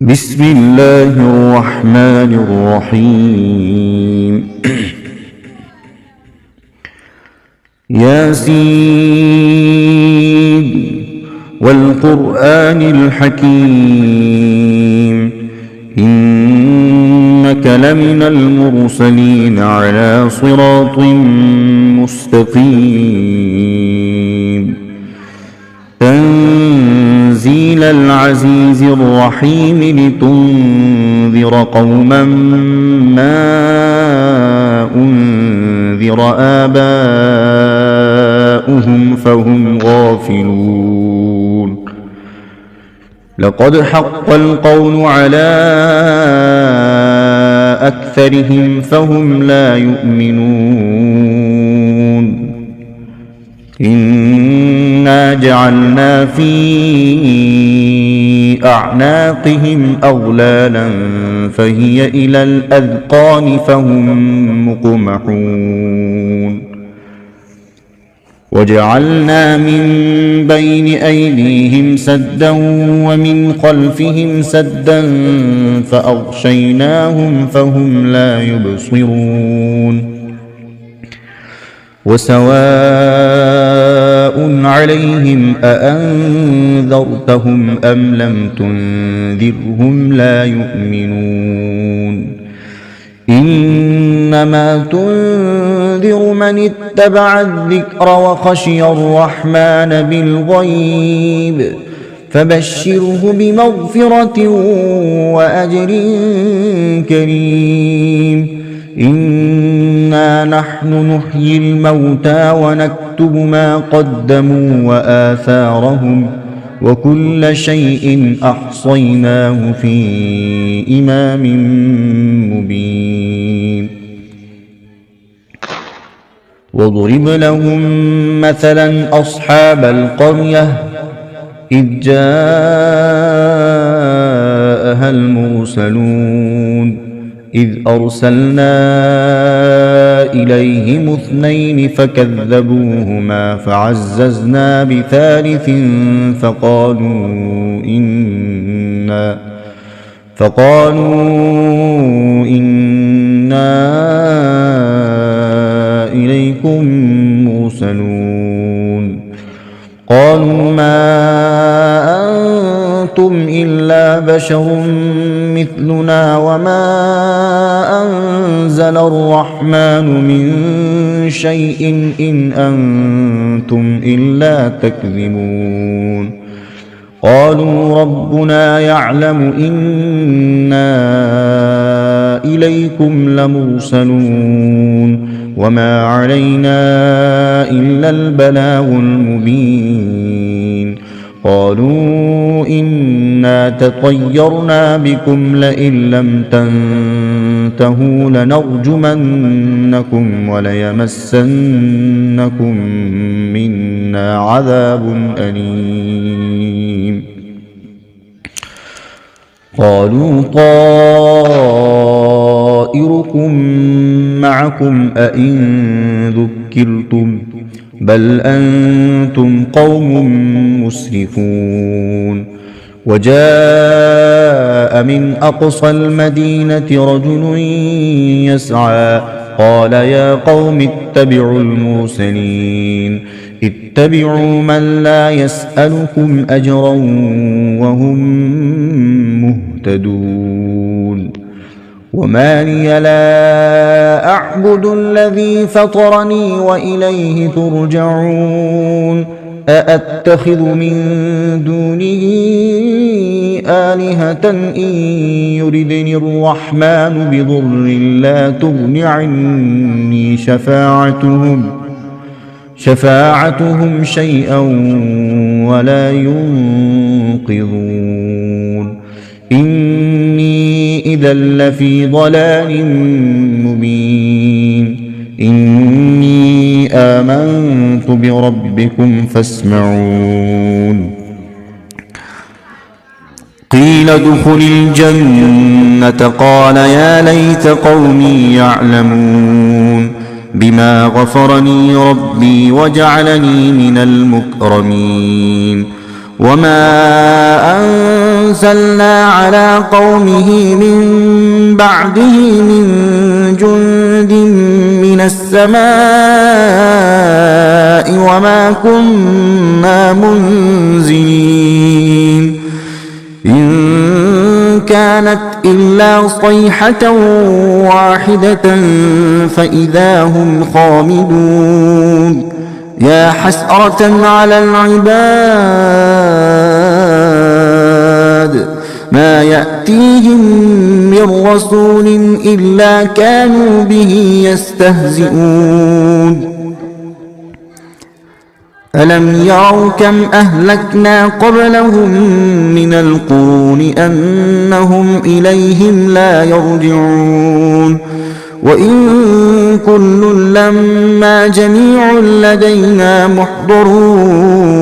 بسم الله الرحمن الرحيم ياسين والقرآن الحكيم إنك لمن المرسلين على صراط مستقيم تنزيل العزيز الرحيم لتنذر قوما ما أنذر آباؤهم فهم غافلون لقد حق القول على أكثرهم فهم لا يؤمنون إنا جعلنا في أعناقهم أغلالا فهي إلى الأذقان فهم مقمحون وجعلنا من بين أيديهم سدا ومن خلفهم سدا فأغشيناهم فهم لا يبصرون وسواء عليهم أأنذرتهم أم لم تنذرهم لا يؤمنون إنما تنذر من اتبع الذكر وخشي الرحمن بالغيب فبشره بمغفرة وأجر كريم إنا نحن نحيي الموتى ونكتب ما قدموا وآثارهم وكل شيء أحصيناه في إمام مبين واضرب لهم مثلا أصحاب القرية إذ جاءها المرسلون إذ أرسلنا إليهم اثنين فكذبوهما فعززنا بثالث فقالوا إنا إليكم مرسلون قالوا ما أنتم إلا بشر مثلنا وما أنزل الرحمن من شيء إن أنتم إلا تكذبون قالوا ربنا يعلم إنا إليكم لمرسلون وما علينا إلا البلاغ المبين قالوا إنا تطيرنا بكم لئن لم تنتهوا لنرجمنكم وليمسنكم منا عذاب أليم قالوا طائركم معكم أئن ذكرتم بل أنتم قوم مسرفون وجاء من أقصى المدينة رجل يسعى قال يا قوم اتبعوا المرسلين اتبعوا من لا يسألكم أجرا وهم مهتدون وما لي لا أعبد الذي فطرني وإليه ترجعون أأتخذ من دونه آلهة إن يردني الرحمن بضر لا تغن عني شفاعتهم شيئا ولا ينقذون إني إذا لفي ضلال مبين إني آمنت بربكم فاسمعون قيل ادخل الجنة قال يا ليت قومي يعلمون بما غفرني ربي وجعلني من المكرمين وما أنزلنا على قومه من بعده من جند من السماء وما كنا منزلين إن كانت إلا صيحة واحدة فإذا هم خامدون يا حسرة على العباد ما يأتيهم من رسول إلا كانوا به يستهزئون ألم يروا كم أهلكنا قبلهم من القرون أنهم إليهم لا يرجعون وإن كل لما جميع لدينا محضرون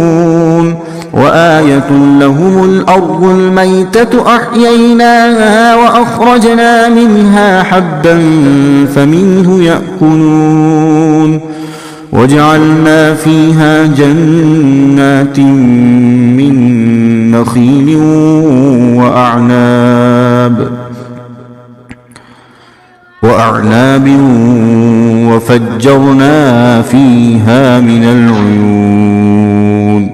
وآية لهم الأرض الميتة أحييناها وأخرجنا منها حبا فمنه يأكلون وجعلنا فيها جنات من نخيل وأعناب وفجرنا فيها من العيون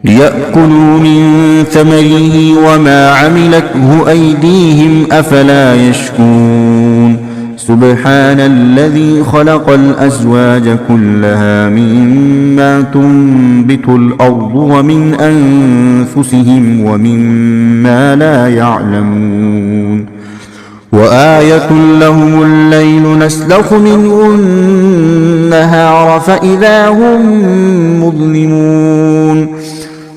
ليأكلوا من ثمره وما عملته أيديهم أفلا يشكرون سبحان الذي خلق الأزواج كلها مما تنبت الأرض ومن أنفسهم ومما لا يعلمون وآية لهم الليل نسلخ منه النهار فإذا هم مظلمون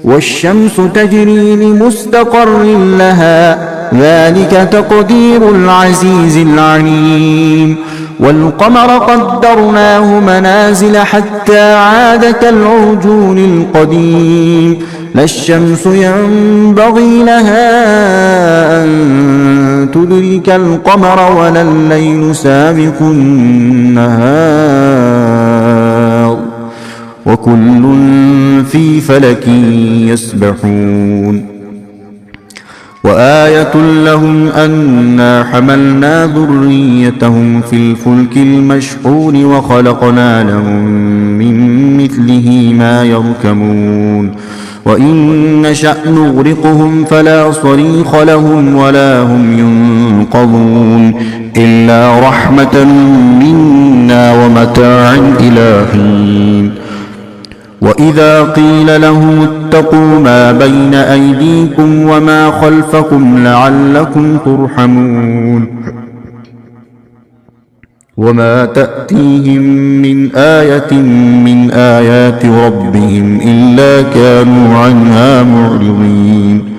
والشمس تجري لمستقر لها ذلك تقدير العزيز العليم والقمر قدرناه منازل حتى عاد كالعرجون القديم لا الشمس ينبغي لها أن تدرك القمر ولا الليل سابق النهار وكل في فلك يسبحون وآية لهم أنا حملنا ذريتهم في الفلك المشحون وخلقنا لهم من مثله ما يركبون وإن نشأ نغرقهم فلا صريخ لهم ولا هم ينقذون إلا رحمة منا ومتاعا إلى حين وإذا قيل لهم اتقوا ما بين أيديكم وما خلفكم لعلكم ترحمون وما تأتيهم من آية من آيات ربهم إلا كانوا عنها معرضين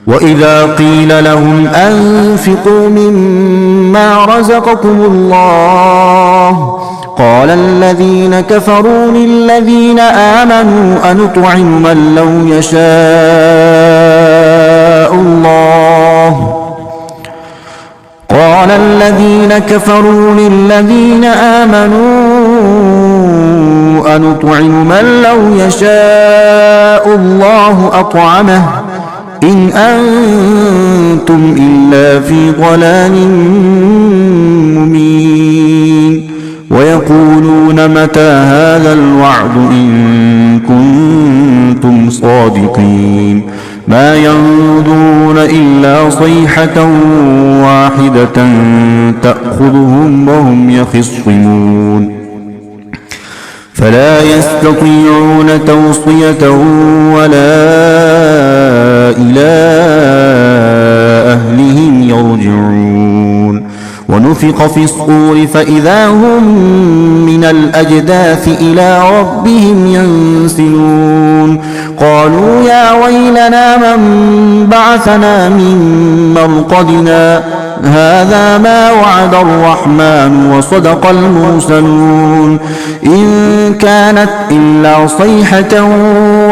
وإذا قيل لهم أنفقوا مما رزقكم الله قال الذين كفروا للذين آمنوا أنطعم من لو يشاء الله قال الذين كفروا للذين آمنوا أنطعم من لو يشاء الله أطعمه إن أنتم إلا في ضلال مبين ويقولون متى هذا الوعد إن كنتم صادقين ما ينظرون إلا صيحة واحدة تأخذهم وهم يخصمون فلا يستطيعون توصية ولا إلى أهلهم يرجعون ونفخ في الصور فإذا هم من الأجداث إلى ربهم ينسلون قالوا يا ويلنا من بعثنا من مرقدنا هذا ما وعد الرحمن وصدق المرسلون إن كانت إلا صيحة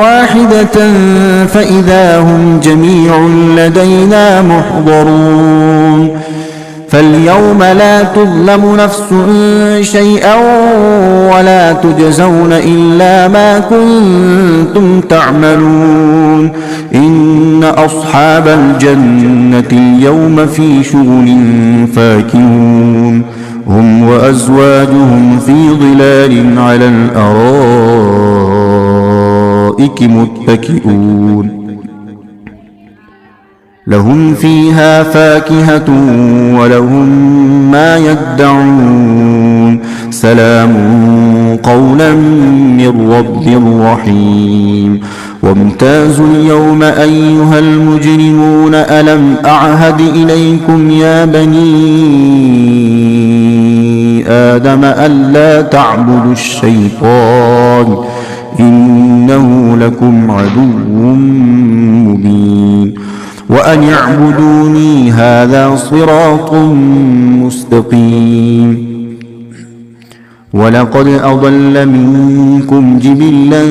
واحدة فإذا هم جميع لدينا محضرون فاليوم لا تظلم نفس شيئا ولا تجزون إلا ما كنتم تعملون إن أصحاب الجنة اليوم في شغل فاكهون هم وأزواجهم في ظلال على الأرائك متكئون لهم فيها فاكهة ولهم ما يدعون سلام قولا من رب رحيم وامتازوا اليوم أيها المجرمون ألم أعهد إليكم يا بني آدم ألا تعبدوا الشيطان إنه لكم عدو مبين وأن اعبدوني هذا صراط مستقيم ولقد أضل منكم جبلا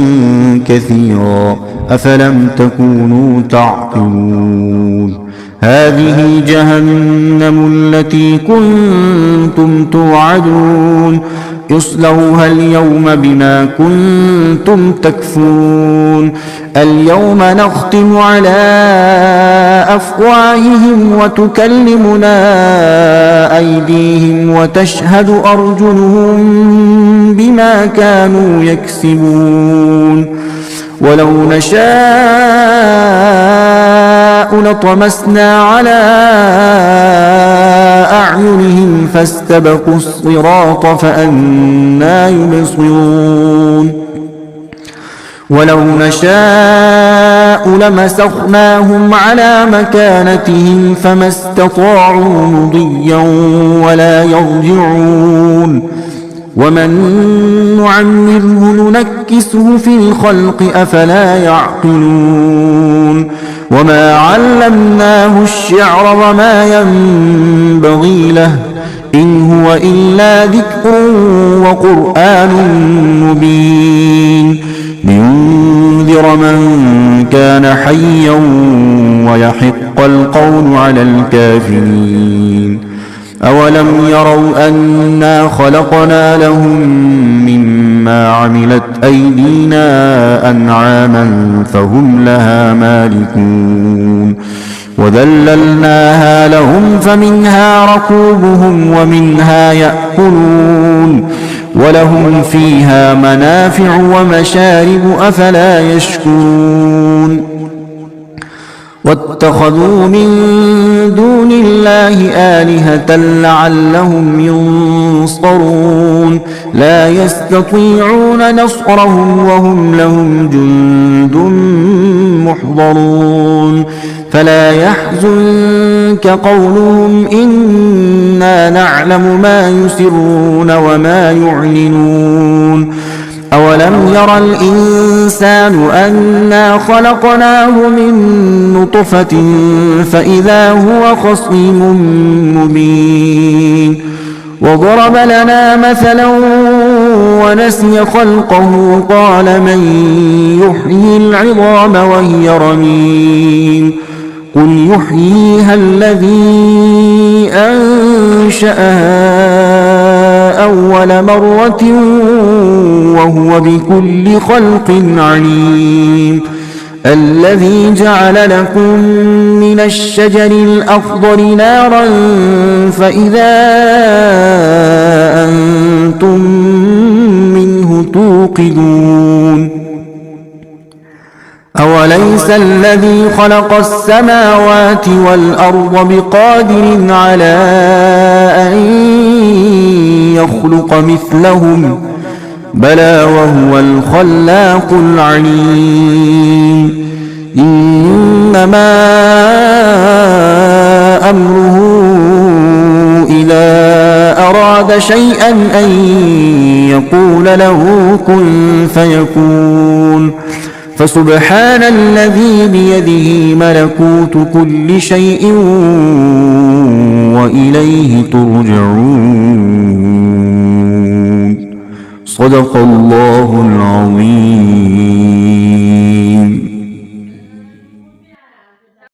كثيرا أفلم تكونوا تعقلون هذه جهنم التي كنتم توعدون اصلوها اليوم بما كنتم تكفرون اليوم نختم على أفواههم وتكلمنا أيديهم وتشهد أرجلهم بما كانوا يكسبون ولو نشاء لطمسنا على أعينهم فاستبقوا الصراط فأنى يبصرون ولو نشاء لمسخناهم على مكانتهم فما استطاعوا مضيا ولا يرجعون ومن نعمره ننكسه في الخلق أفلا يعقلون وما علمناه الشعر وما ينبغي له إن هو إلا ذكر وقرآن مبين لينذر من كان حيا ويحق القول على الكافرين أولم يروا أنا خلقنا لهم مما عملت أيدينا أنعاما فهم لها مالكون وذللناها لهم فمنها ركوبهم ومنها يأكلون ولهم فيها منافع ومشارب أفلا يشكرون واتخذوا من دون الله آلهة لعلهم ينصرون لا يستطيعون نصرهم وهم لهم جند محضرون فلا يحزنك قولهم إنا نعلم ما يسرون وما يعلنون أولم ير الإنسان أنا خلقناه من نطفة فإذا هو خصيم مبين وضرب لنا مثلا ونسي خلقه قال من يحيي العظام وهي رميم قل يحييها الذي أنشأها أول مرة وهو بكل خلق عليم الذي جعل لكم من الشجر الأخضر نارا فإذا أنتم منه توقدون أوليس الذي خلق السماوات والأرض بقادر على أن يخلق مثلهم بلى وهو الخلاق العليم إنما أمره إذا أراد شيئا أن يقول له كن فيكون فسبحان الذي بيده ملكوت كل شيء وإليه ترجعون صدق الله العظيم.